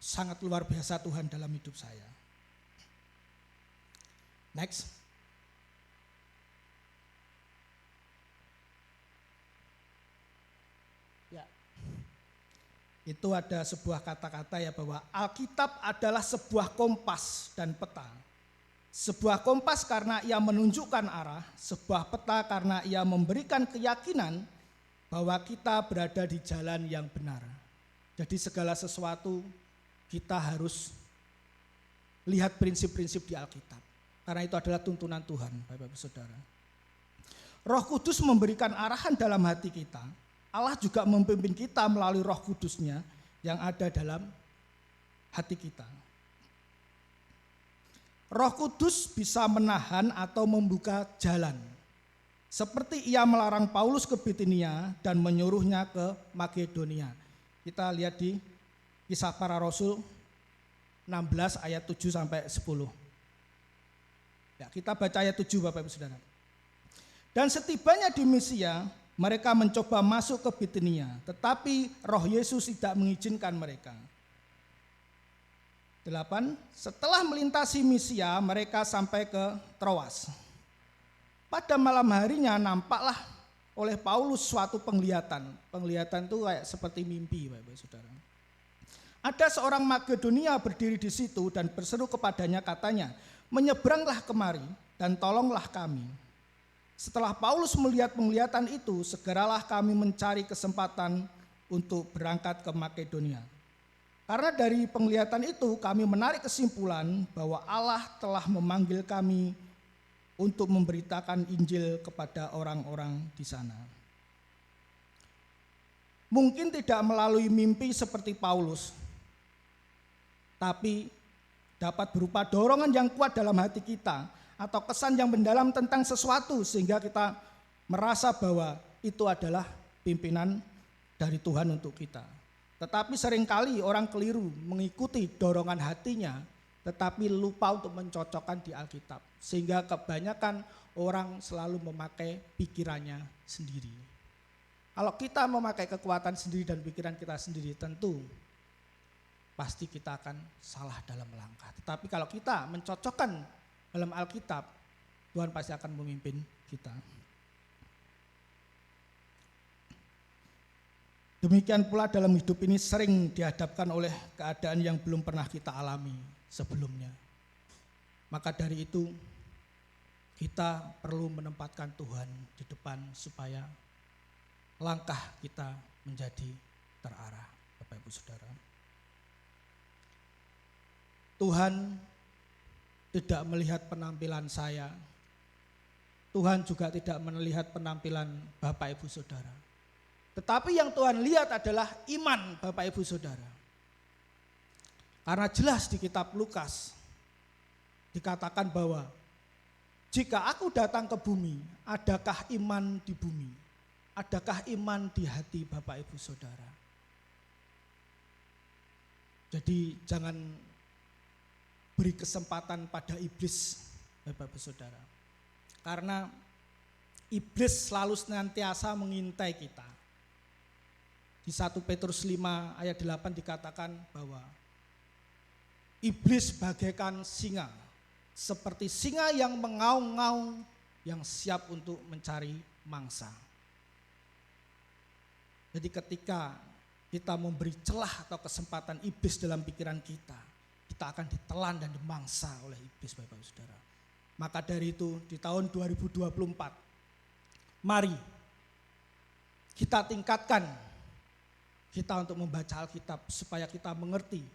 sangat luar biasa Tuhan dalam hidup saya. Next. Ya. Itu ada sebuah kata-kata ya bahwa Alkitab adalah sebuah kompas dan peta. Sebuah kompas karena ia menunjukkan arah, sebuah peta karena ia memberikan keyakinan bahwa kita berada di jalan yang benar. Jadi segala sesuatu kita harus lihat prinsip-prinsip di Alkitab. Karena itu adalah tuntunan Tuhan, Bapak-Ibu Saudara. Roh Kudus memberikan arahan dalam hati kita. Allah juga memimpin kita melalui Roh Kudus-Nya yang ada dalam hati kita. Roh Kudus bisa menahan atau membuka jalan. Seperti ia melarang Paulus ke Bitinia dan menyuruhnya ke Makedonia. Kita lihat di Kisah Para Rasul 16 ayat 7 sampai 10. Ya, kita baca ayat 7 Bapak Ibu Saudara. Dan setibanya di Misia, mereka mencoba masuk ke Bitinia, tetapi Roh Yesus tidak mengizinkan mereka. 8. Setelah melintasi Misia, mereka sampai ke Troas. Pada malam harinya nampaklah oleh Paulus suatu penglihatan. Penglihatan itu kayak seperti mimpi, Bapak Saudara. Ada seorang Makedonia berdiri di situ dan berseru kepadanya katanya, menyeberanglah kemari dan tolonglah kami. Setelah Paulus melihat penglihatan itu, segeralah kami mencari kesempatan untuk berangkat ke Makedonia. Karena dari penglihatan itu kami menarik kesimpulan bahwa Allah telah memanggil kami untuk memberitakan Injil kepada orang-orang di sana. Mungkin tidak melalui mimpi seperti Paulus, tapi dapat berupa dorongan yang kuat dalam hati kita atau kesan yang mendalam tentang sesuatu sehingga kita merasa bahwa itu adalah pimpinan dari Tuhan untuk kita. Tetapi seringkali orang keliru mengikuti dorongan hatinya tetapi lupa untuk mencocokkan di Alkitab. Sehingga kebanyakan orang selalu memakai pikirannya sendiri. Kalau kita memakai kekuatan sendiri dan pikiran kita sendiri, tentu pasti kita akan salah dalam langkah. Tetapi kalau kita mencocokkan dalam Alkitab, Tuhan pasti akan memimpin kita. Demikian pula dalam hidup ini sering dihadapkan oleh keadaan yang belum pernah kita alami sebelumnya. Maka dari itu kita perlu menempatkan Tuhan di depan supaya langkah kita menjadi terarah, Bapak Ibu Saudara. Tuhan tidak melihat penampilan saya. Tuhan juga tidak melihat penampilan Bapak Ibu Saudara. Tetapi yang Tuhan lihat adalah iman Bapak Ibu Saudara. Karena jelas di kitab Lukas dikatakan bahwa jika aku datang ke bumi, adakah iman di bumi? Adakah iman di hati Bapak Ibu Saudara? Jadi jangan beri kesempatan pada iblis, Bapak Ibu Saudara. Karena iblis selalu senantiasa mengintai kita. Di 1 Petrus 5 ayat 8 dikatakan bahwa iblis bagaikan singa, seperti singa yang mengaung-ngaung yang siap untuk mencari mangsa. Jadi ketika kita memberi celah atau kesempatan iblis dalam pikiran kita akan ditelan dan dimangsa oleh iblis, Bapak Saudara. Maka dari itu di tahun 2024, mari kita tingkatkan kita untuk membaca Alkitab supaya kita mengerti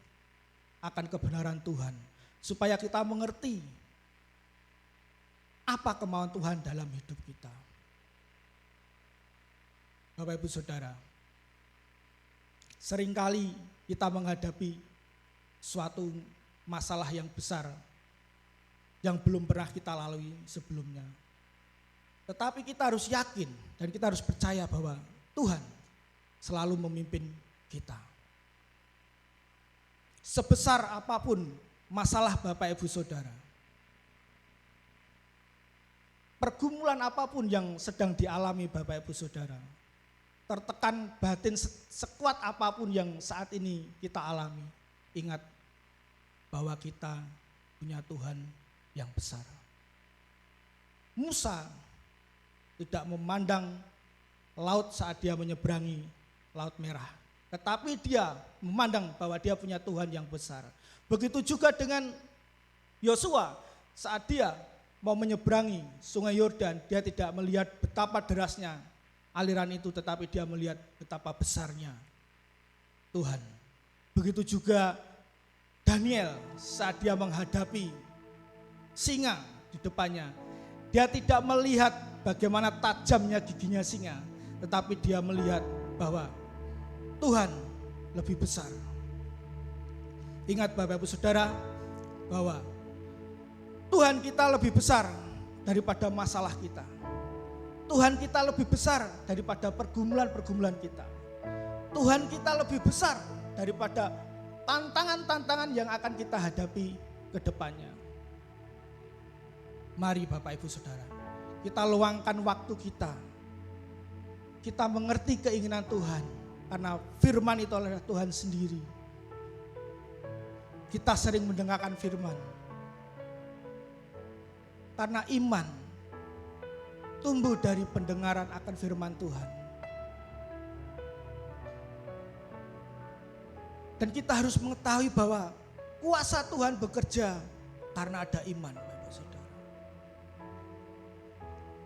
akan kebenaran Tuhan, supaya kita mengerti apa kemauan Tuhan dalam hidup kita. Bapak Ibu Saudara, seringkali kita menghadapi suatu masalah yang besar yang belum pernah kita lalui sebelumnya. Tetapi kita harus yakin dan kita harus percaya bahwa Tuhan selalu memimpin kita. Sebesar apapun masalah Bapak Ibu Saudara, pergumulan apapun yang sedang dialami Bapak Ibu Saudara, tertekan batin sekuat apapun yang saat ini kita alami, ingat bahwa kita punya Tuhan yang besar. Musa tidak memandang laut saat dia menyeberangi Laut Merah, tetapi dia memandang bahwa dia punya Tuhan yang besar. Begitu juga dengan Yosua saat dia mau menyeberangi Sungai Yordan, dia tidak melihat betapa derasnya aliran itu, tetapi dia melihat betapa besarnya Tuhan. Begitu juga Daniel saat dia menghadapi singa di depannya, dia tidak melihat bagaimana tajamnya giginya singa, tetapi dia melihat bahwa Tuhan lebih besar. Ingat Bapak Ibu Saudara bahwa Tuhan kita lebih besar daripada masalah kita. Tuhan kita lebih besar daripada pergumulan-pergumulan kita. Tuhan kita lebih besar daripada tantangan-tantangan yang akan kita hadapi ke depannya. Mari Bapak Ibu Saudara, kita luangkan waktu kita. Kita mengerti keinginan Tuhan. Karena firman itu adalah Tuhan sendiri. Kita sering mendengarkan firman. Karena iman tumbuh dari pendengaran akan firman Tuhan. Dan kita harus mengetahui bahwa kuasa Tuhan bekerja karena ada iman, Bapak Saudara.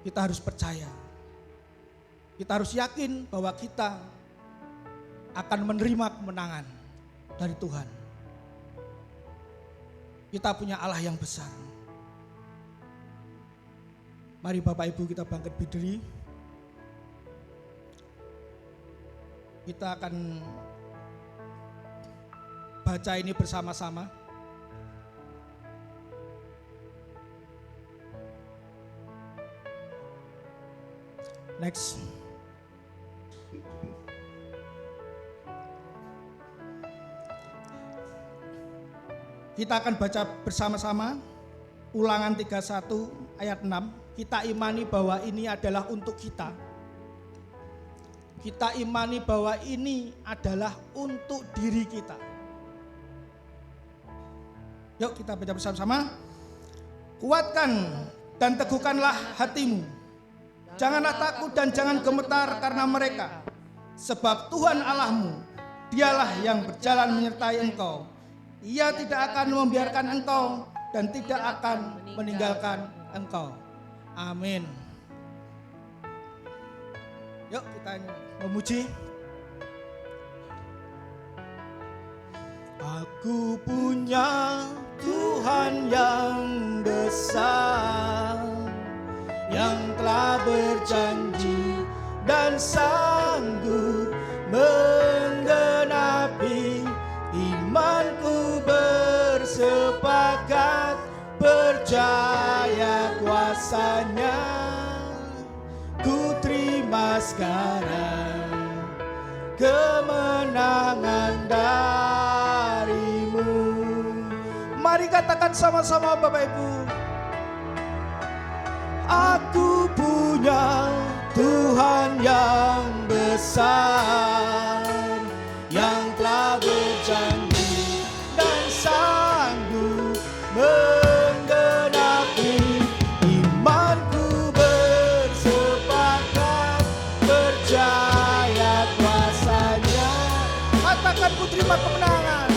Kita harus percaya. Kita harus yakin bahwa kita akan menerima kemenangan dari Tuhan. Kita punya Allah yang besar. Mari Bapak Ibu kita bangkit berdiri. Kita akan baca ini bersama-sama. Next. Kita akan baca bersama-sama Ulangan 31 ayat 6. Kita imani bahwa ini adalah untuk kita. kita imani bahwa ini adalah untuk diri kita. Yuk kita baca bersama-sama. Kuatkan dan teguhkanlah hatimu. Janganlah takut dan jangan gemetar karena mereka. Sebab Tuhan Allahmu, dialah yang berjalan menyertai engkau. Ia tidak akan membiarkan engkau dan tidak akan meninggalkan engkau. Amin. Yuk kita memuji. Aku punya Tuhan yang besar, yang telah berjanji dan sanggup menggenapi. Imanku bersepakat percaya kuasanya. Ku terima sekarang kemenangan darimu. Mari katakan sama-sama Bapak Ibu. Aku punya Tuhan yang besar, yang telah berjanji dan sanggup menggenapi. Imanku bersepakat percaya kuasanya. Katakan ku terima kemenangan.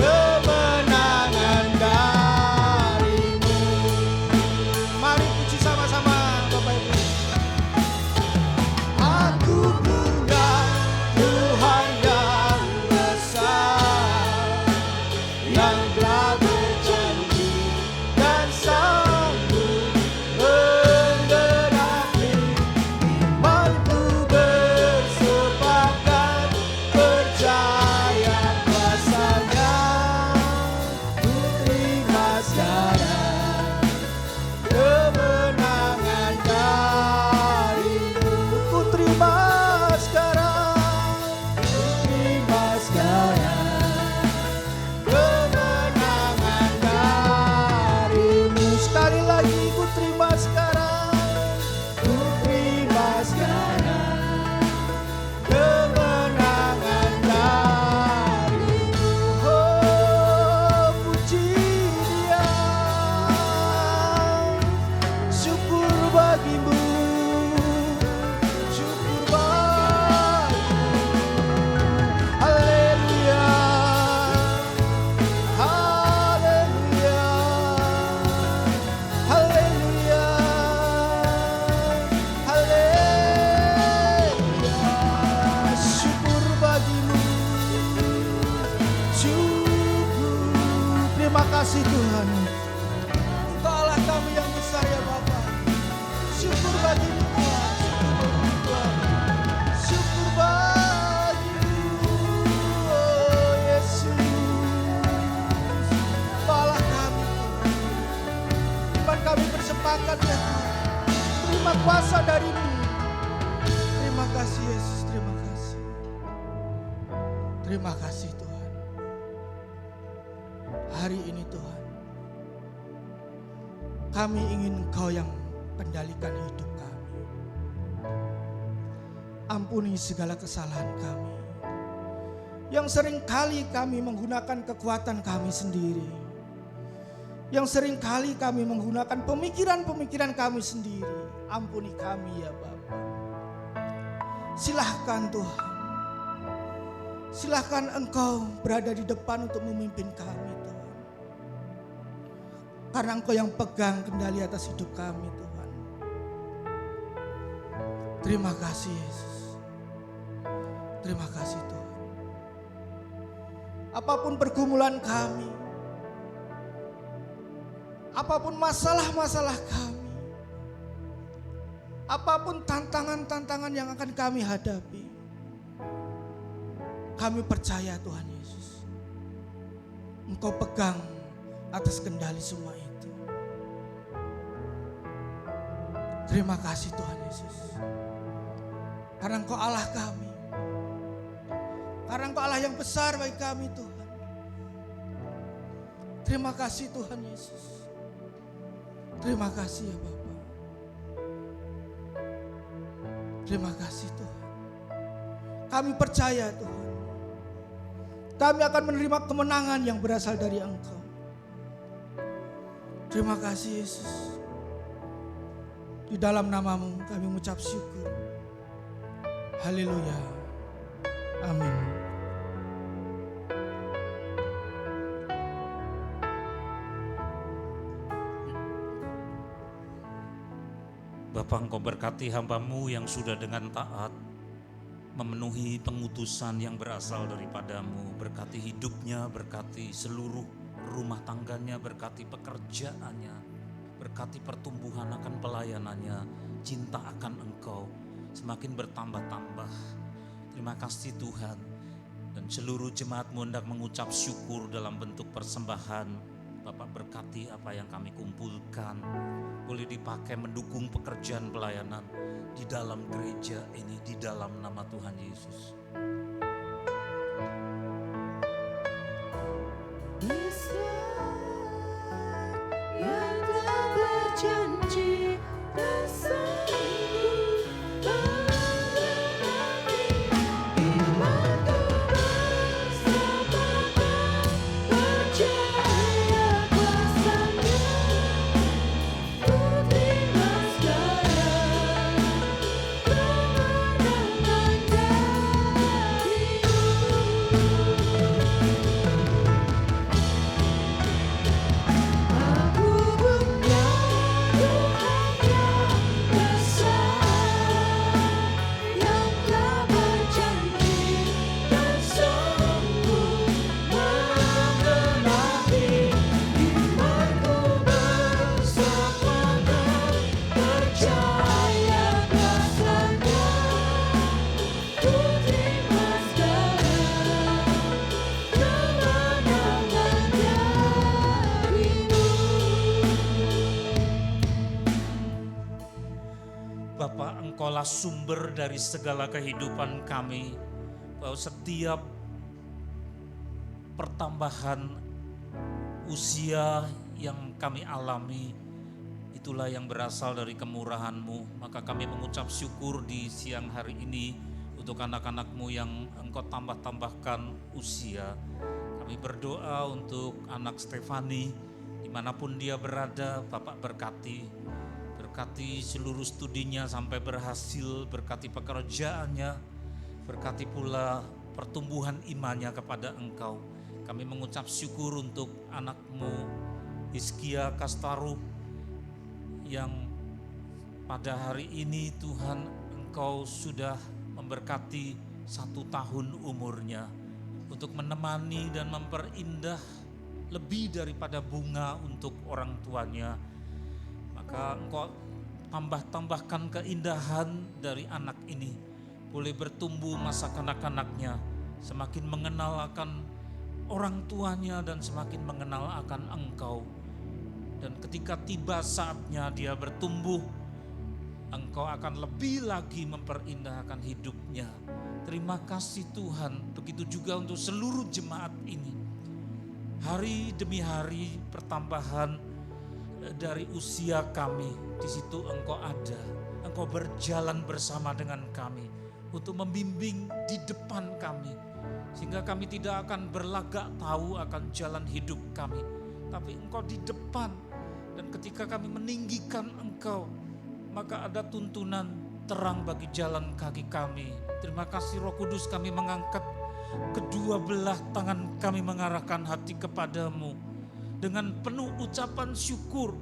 Kemenangan darimu. Mari puji sama-sama Bapak Ibu. Aku punya Tuhan yang besar, yang telah berjanji dan sanggup menggenapi. Imanku bersepakat percaya kuasanya. Ku terima sekarang kemenangan darimu. Ku terima sekarang, ku terima sekarang kemenangan darimu. Sekali lagi ku terima sekarang, ku terima sekarang kemenangan darimu. Oh, puji Dia, syukur bagimu, syukur bagimu. Haleluya, haleluya, haleluya, haleluya. Syukur bagimu, syukur. Terima kasih Tuhan. Engkau Allah kami yang besar ya Bapa. Syukur bagimu Tuhan, syukur bagimu, oh Yesus. Allah kami Tuhan, iman kami bersepakat ya Tuhan. Terima kuasa darimu. Terima kasih Yesus, terima kasih. Terima kasih Tuhan. Hari ini Tuhan, kami ingin Engkau yang kendalikan hidup kami. Ampuni segala kesalahan kami, yang seringkali kami menggunakan kekuatan kami sendiri, yang seringkali kami menggunakan pemikiran-pemikiran kami sendiri. Ampuni kami ya Bapa. Silahkan Tuhan, silahkan Engkau berada di depan untuk memimpin kami Tuhan. Karena Engkau yang pegang kendali atas hidup kami Tuhan. Terima kasih Yesus. Terima kasih Tuhan. Apapun pergumulan kami, apapun masalah-masalah kami, apapun tantangan-tantangan yang akan kami hadapi, kami percaya Tuhan Yesus, Engkau pegang atas kendali semua itu. Terima kasih Tuhan Yesus. Karena Engkau Allah kami. Karena Engkau Allah yang besar bagi kami Tuhan. Terima kasih Tuhan Yesus. Terima kasih ya Bapa. Terima kasih Tuhan. Kami percaya Tuhan, kami akan menerima kemenangan yang berasal dari Engkau. Terima kasih Yesus. Di dalam nama-Mu kami mengucap syukur. Haleluya. Amin. Bapa, Engkau berkati hamba-Mu yang sudah dengan taat memenuhi pengutusan yang berasal daripada-Mu. Berkati hidupnya, berkati seluruh rumah tangganya, berkati pekerjaannya, berkati pertumbuhan akan pelayanannya, cinta akan Engkau semakin bertambah-tambah. Terima kasih Tuhan. Dan seluruh jemaat-Mu hendak mengucap syukur dalam bentuk persembahan. Bapak berkati apa yang kami kumpulkan boleh dipakai mendukung pekerjaan pelayanan di dalam gereja ini, di dalam nama Tuhan Yesus. Yang telah berjanji dan sanggup menemani imanku bersamakan, percaya kuasanya, ku terima sekarang kemenangan darimu. Aku punya Tuhan yang besar, yang telah berjanji dan sanggup menenahi imanku bersamakan, percaya kuasanya, ku terima sekarang kemenangan darimu. Bapa, Engkaulah sumber dari segala kehidupan kami. Bahwa setiap pertambahan usia yang kami alami, itulah yang berasal dari kemurahan-Mu. Maka kami mengucap syukur di siang hari ini untuk anak-anak-Mu yang Engkau tambah-tambahkan usia. Kami berdoa untuk anak Stefani, dimanapun dia berada, Bapak berkati. Berkati seluruh studinya sampai berhasil, berkati pekerjaannya, berkati pula pertumbuhan imannya kepada Engkau. Kami mengucap syukur untuk anak-Mu Hizkia Kastaru yang pada hari ini Tuhan Engkau sudah memberkati 1 tahun umurnya untuk menemani dan memperindah lebih daripada bunga untuk orang tuanya. Maka Engkau tambahkan keindahan dari anak ini, boleh bertumbuh masa kanak-kanaknya, semakin mengenal akan orang tuanya dan semakin mengenal akan Engkau. Dan ketika tiba saatnya dia bertumbuh, Engkau akan lebih lagi memperindah akan hidupnya. Terima kasih Tuhan, begitu juga untuk seluruh jemaat ini. Hari demi hari pertambahan dari usia kami, di situ Engkau ada. Engkau berjalan bersama dengan kami untuk membimbing di depan kami, sehingga kami tidak akan berlagak tahu akan jalan hidup kami, tapi Engkau di depan. Dan ketika kami meninggikan Engkau, maka ada tuntunan terang bagi jalan kaki kami. Terima kasih Roh Kudus, kami mengangkat kedua belah tangan kami mengarahkan hati kepadamu. Dengan penuh ucapan syukur,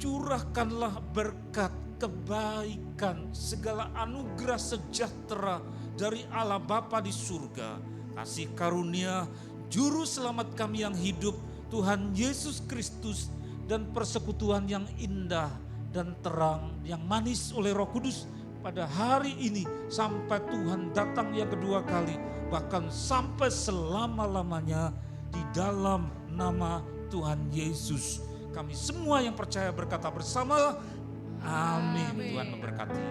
curahkanlah berkat, kebaikan, segala anugerah sejahtera dari Allah Bapa di surga. Kasih karunia Juru Selamat kami yang hidup, Tuhan Yesus Kristus, dan persekutuan yang indah dan terang, yang manis oleh Roh Kudus pada hari ini sampai Tuhan datang yang kedua kali, bahkan sampai selama-lamanya, di dalam nama Tuhan Yesus. Kami semua yang percaya berkata bersama, amin. Tuhan memberkati.